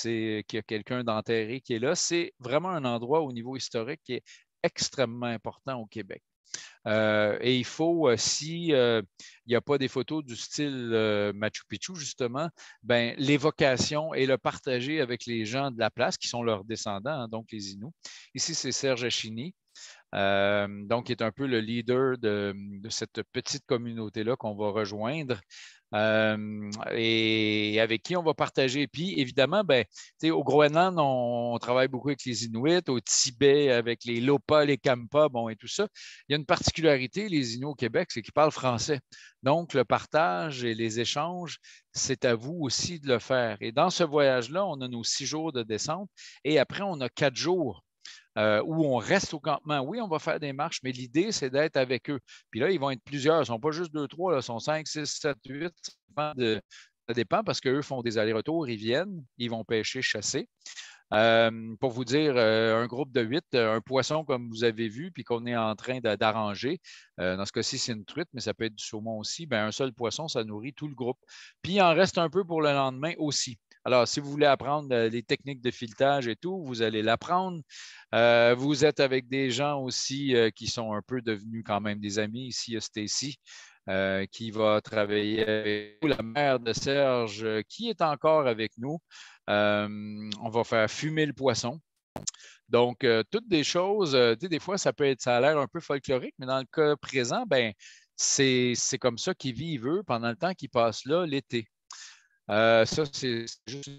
y a quelqu'un d'enterré qui est là. C'est vraiment un endroit au niveau historique qui est extrêmement important au Québec. Et il faut, s'il n'y a pas des photos du style Machu Picchu, justement, l'évocation et le partager avec les gens de la place, qui sont leurs descendants, hein, donc les Inuits. Ici, c'est Serge Achini. Donc, il est un peu le leader de cette petite communauté-là qu'on va rejoindre et avec qui on va partager. Puis, évidemment, au Groenland, on travaille beaucoup avec les Inuits, au Tibet, avec les Lopa, les Kampa, et tout ça. Il y a une particularité, les Inuits au Québec, c'est qu'ils parlent français. Donc, le partage et les échanges, c'est à vous aussi de le faire. Et dans ce voyage-là, on a nos 6 jours de descente et après, on a 4 jours où on reste au campement. Oui, on va faire des marches, mais l'idée, c'est d'être avec eux. Puis là, ils vont être plusieurs. Ils ne sont pas juste 2, 3, là, ils sont 5, 6, 7, 8. Ça dépend parce qu'eux font des allers-retours, ils viennent, ils vont pêcher, chasser. Pour vous dire, un groupe de 8, un poisson comme vous avez vu, puis qu'on est en train d'arranger. Dans ce cas-ci, c'est une truite, mais ça peut être du saumon aussi. Bien, un seul poisson, ça nourrit tout le groupe. Puis il en reste un peu pour le lendemain aussi. Alors, si vous voulez apprendre les techniques de filetage et tout, vous allez l'apprendre. Vous êtes avec des gens aussi qui sont un peu devenus quand même des amis. Ici, il y a Stacy. Qui va travailler avec nous, la mère de Serge, qui est encore avec nous. On va faire fumer le poisson. Donc, toutes des choses, des fois, ça a l'air un peu folklorique, mais dans le cas présent, ben, c'est comme ça qu'ils vivent, eux, pendant le temps qu'ils passent là, l'été. Ça, c'est juste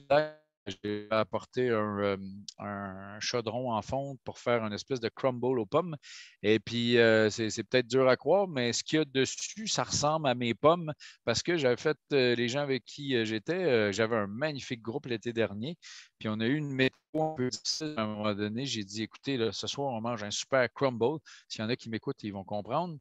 j'ai apporté un chaudron en fonte pour faire une espèce de crumble aux pommes. Et puis, c'est peut-être dur à croire, mais ce qu'il y a dessus, ça ressemble à mes pommes parce que j'avais fait, les gens avec qui j'étais, j'avais un magnifique groupe l'été dernier. Puis, on a eu une météo un peu difficile à un moment donné. J'ai dit, écoutez, là, ce soir, on mange un super crumble. S'il y en a qui m'écoutent, ils vont comprendre.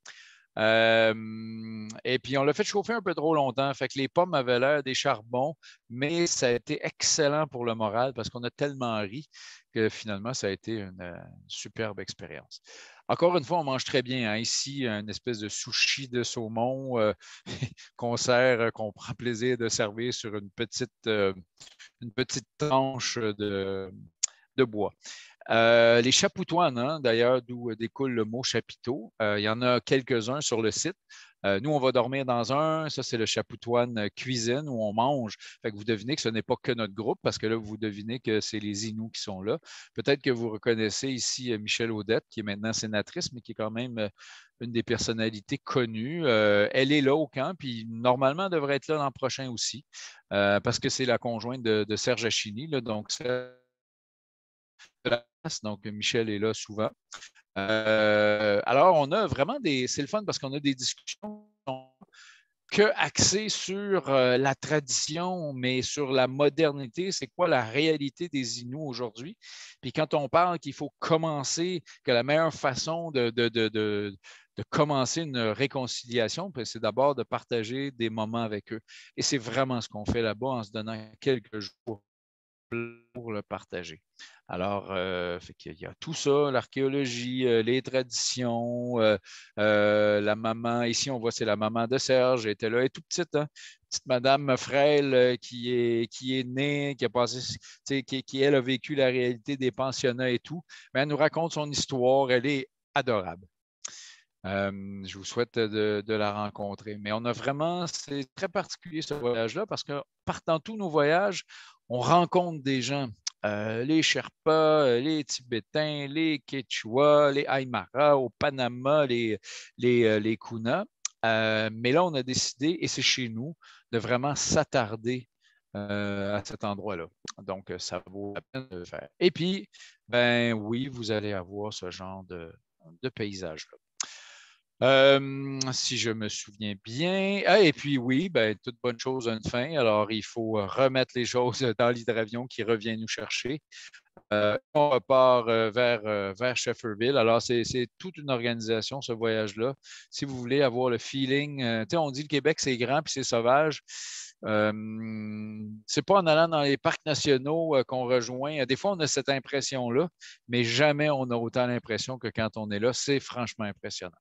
Et puis, on l'a fait chauffer un peu trop longtemps. Fait que les pommes avaient l'air des charbons, mais ça a été excellent pour le moral parce qu'on a tellement ri que finalement, ça a été une superbe expérience. Encore une fois, on mange très bien. Hein. Ici, une espèce de sushi de saumon qu'on sert, qu'on prend plaisir de servir sur une petite tranche de bois. Les chapoutoines, hein, d'ailleurs, d'où découle le mot chapiteau, il y en a quelques-uns sur le site. Nous, on va dormir dans un. Ça, c'est le chapoutoine cuisine où on mange. Fait que vous devinez que ce n'est pas que notre groupe parce que là, vous devinez que c'est les Inuits qui sont là. Peut-être que vous reconnaissez ici Michèle Audette, qui est maintenant sénatrice, mais qui est quand même une des personnalités connues. Elle est là au camp, puis normalement, elle devrait être là l'an prochain aussi parce que c'est la conjointe de Serge Achini. Là, donc, donc, Michel est là souvent. Alors, on a vraiment c'est le fun parce qu'on a des discussions que axées sur la tradition, mais sur la modernité. C'est quoi la réalité des Inuits aujourd'hui? Puis quand on parle qu'il faut commencer, que la meilleure façon de commencer une réconciliation, c'est d'abord de partager des moments avec eux. Et c'est vraiment ce qu'on fait là-bas en se donnant quelques jours pour le partager. Alors, il y a tout ça, l'archéologie, les traditions, la maman, ici on voit c'est la maman de Serge, elle était là, elle est toute petite, hein? Petite madame frêle qui est née, qui a passé, elle a vécu la réalité des pensionnats et tout, mais elle nous raconte son histoire, elle est adorable. Je vous souhaite de la rencontrer. Mais on a vraiment, c'est très particulier ce voyage-là parce que partant tous nos voyages, on rencontre des gens. Les Sherpas, les Tibétains, les Quechua, les Aymara, au Panama, les Kuna. Mais là, on a décidé, et c'est chez nous, de vraiment s'attarder à cet endroit-là. Donc, ça vaut la peine de le faire. Et puis, ben oui, vous allez avoir ce genre de paysage-là. Si je me souviens bien. Ah, et puis oui, ben, toute bonne chose a une fin. Alors, il faut remettre les choses dans l'hydravion qui revient nous chercher. On repart vers Shefferville. Alors, c'est toute une organisation, ce voyage-là. Si vous voulez avoir le feeling, on dit le Québec, c'est grand puis c'est sauvage. C'est pas en allant dans les parcs nationaux qu'on rejoint. Des fois, on a cette impression-là, mais jamais on a autant l'impression que quand on est là. C'est franchement impressionnant.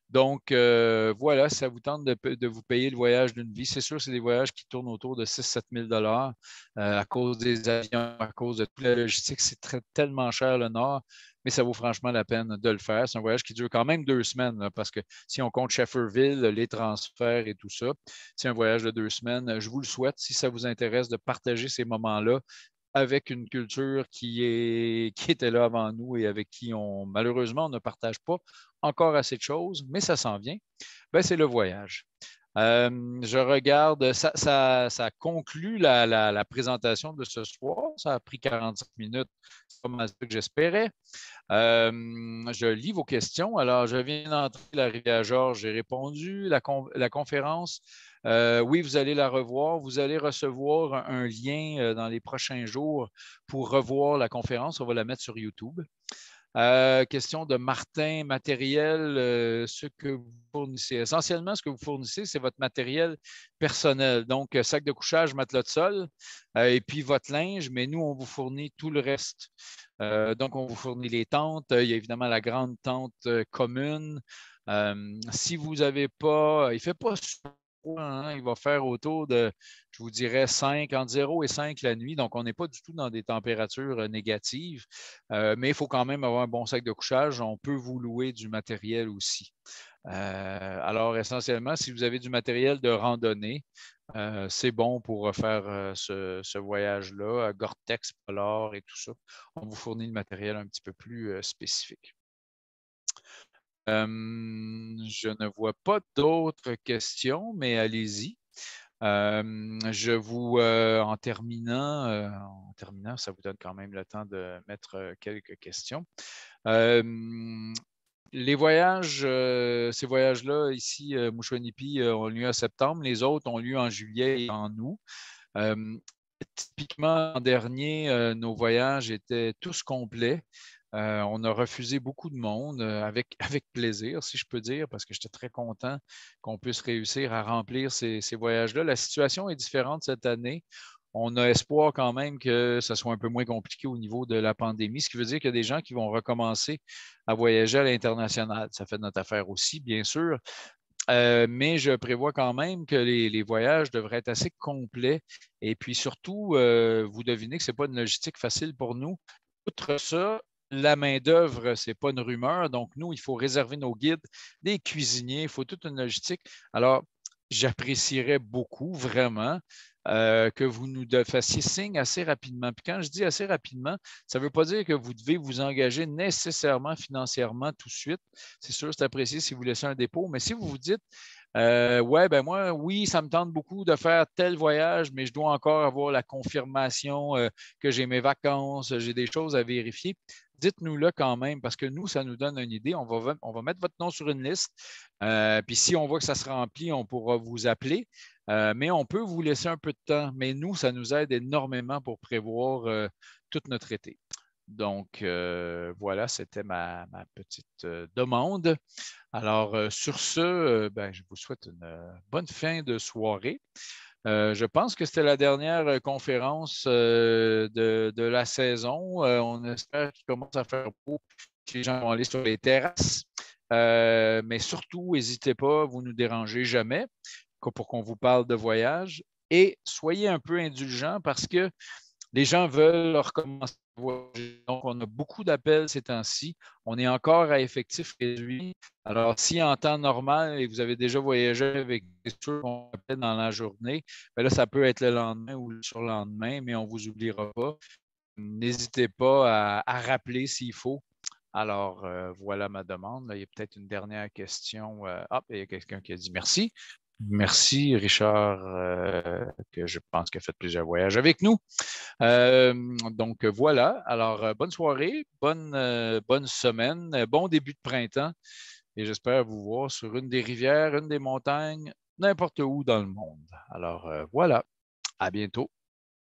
Donc, voilà, ça vous tente de vous payer le voyage d'une vie. C'est sûr, c'est des voyages qui tournent autour de 6 000 à 7 000 à cause des avions, à cause de toute la logistique. C'est tellement cher le Nord, mais ça vaut franchement la peine de le faire. C'est un voyage qui dure quand même 2 semaines, là, parce que si on compte Shefferville, les transferts et tout ça, c'est un voyage de 2 semaines. Je vous le souhaite, si ça vous intéresse, de partager ces moments-là avec une culture qui était là avant nous et avec qui malheureusement, on ne partage pas encore assez de choses, mais ça s'en vient. Ben, c'est le voyage. Je regarde, ça conclut la présentation de ce soir. Ça a pris 45 minutes, c'est pas mal ce que j'espérais. Je lis vos questions. Alors, je viens d'entrer la rivière Georges, j'ai répondu. La conférence, oui, vous allez la revoir. Vous allez recevoir un lien dans les prochains jours pour revoir la conférence. On va la mettre sur YouTube. Question de Martin, matériel, ce que vous fournissez. Essentiellement, ce que vous fournissez, c'est votre matériel personnel. Donc, sac de couchage, matelas de sol, et puis votre linge, mais nous, on vous fournit tout le reste. Donc, on vous fournit les tentes. Il y a évidemment la grande tente commune. Si vous n'avez pas, il ne fait pas super froid, hein, il va faire autour de, je vous dirais, 5, entre 0 et 5 la nuit. Donc, on n'est pas du tout dans des températures négatives, mais il faut quand même avoir un bon sac de couchage. On peut vous louer du matériel aussi. Alors, essentiellement, si vous avez du matériel de randonnée, c'est bon pour faire ce voyage-là, Gore-Tex, Polar et tout ça. On vous fournit le matériel un petit peu plus spécifique. Je ne vois pas d'autres questions, mais allez-y. En terminant, ça vous donne quand même le temps de mettre quelques questions. Les voyages, ces voyages-là, ici, Mouchouanipi, ont lieu en septembre. Les autres ont lieu en juillet et en août. Typiquement, l'an dernier, nos voyages étaient tous complets. On a refusé beaucoup de monde avec plaisir, si je peux dire, parce que j'étais très content qu'on puisse réussir à remplir ces voyages-là. La situation est différente cette année. On a espoir quand même que ça soit un peu moins compliqué au niveau de la pandémie, ce qui veut dire qu'il y a des gens qui vont recommencer à voyager à l'international. Ça fait notre affaire aussi, bien sûr. Mais je prévois quand même que les voyages devraient être assez complets. Et puis surtout, vous devinez que ce n'est pas une logistique facile pour nous. Outre ça, la main-d'œuvre, ce n'est pas une rumeur. Donc, nous, il faut réserver nos guides, des cuisiniers, il faut toute une logistique. Alors, j'apprécierais beaucoup, vraiment, que vous nous fassiez signe assez rapidement. Puis quand je dis assez rapidement, ça ne veut pas dire que vous devez vous engager nécessairement financièrement tout de suite. C'est sûr, c'est apprécié si vous laissez un dépôt, mais si vous vous dites, ouais, ben moi, oui, ça me tente beaucoup de faire tel voyage, mais je dois encore avoir la confirmation que j'ai mes vacances, j'ai des choses à vérifier. Dites-nous-le quand même, parce que nous, ça nous donne une idée. On va mettre votre nom sur une liste. Puis si on voit que ça se remplit, on pourra vous appeler. Mais on peut vous laisser un peu de temps. Mais nous, ça nous aide énormément pour prévoir tout notre été. Donc, voilà, c'était ma petite demande. Alors, sur ce, ben, je vous souhaite une bonne fin de soirée. Je pense que c'était la dernière conférence de la saison. On espère qu'il commence à faire beau, que les gens vont aller sur les terrasses. Mais surtout, n'hésitez pas, vous ne nous dérangez jamais pour qu'on vous parle de voyage. Et soyez un peu indulgents parce que les gens veulent recommencer à voyager. Donc, on a beaucoup d'appels ces temps-ci. On est encore à effectif réduit. Alors, si en temps normal et vous avez déjà voyagé avec des choses qu'on appelle dans la journée, bien là, ça peut être le lendemain ou le surlendemain, mais on ne vous oubliera pas. N'hésitez pas à rappeler s'il faut. Alors, voilà ma demande. Là, il y a peut-être une dernière question. Il y a quelqu'un qui a dit merci. Merci, Richard, que je pense qu'il a fait plusieurs voyages avec nous. Donc, voilà. Alors, bonne soirée, bonne semaine, bon début de printemps et j'espère vous voir sur une des rivières, une des montagnes, n'importe où dans le monde. Alors, voilà. À bientôt.